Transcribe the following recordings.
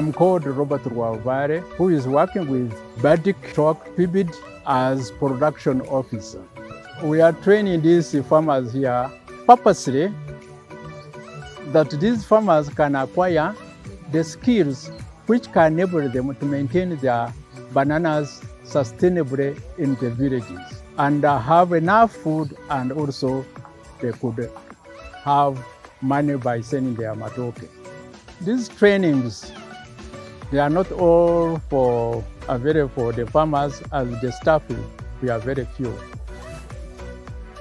I'm called Robert Rwabubare, who is working with BIRDC PIBID as production officer. We are training these farmers here purposely that these farmers can acquire the skills which can enable them to maintain their bananas sustainably in the villages and have enough food, and also they could have money by selling their matoke. These trainings, they are not all available for the farmers, as the staff, we are very few.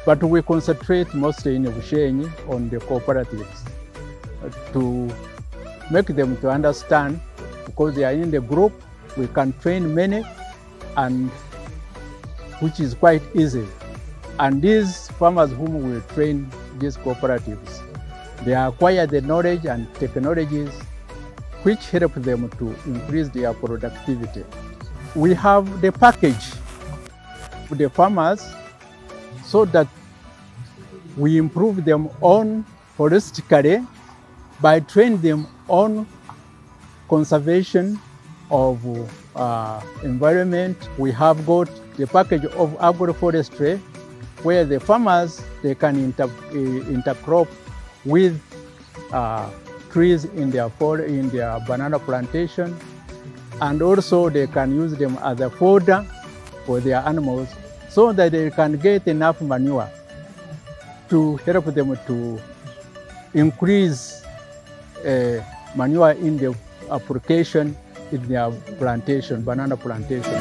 But we concentrate mostly in Bushenyi on the cooperatives to make them to understand, because they are in the group, we can train many, and which is quite easy. And these farmers whom we train, these cooperatives, they acquire the knowledge and technologies which help them to increase their productivity. We have the package for the farmers so that we improve them on holistically by training them on conservation of environment. We have got the package of agroforestry, where the farmers, they can intercrop with trees in their banana plantation, and also they can use them as a fodder for their animals, so that they can get enough manure to help them to increase manure in the application in their plantation, banana plantation.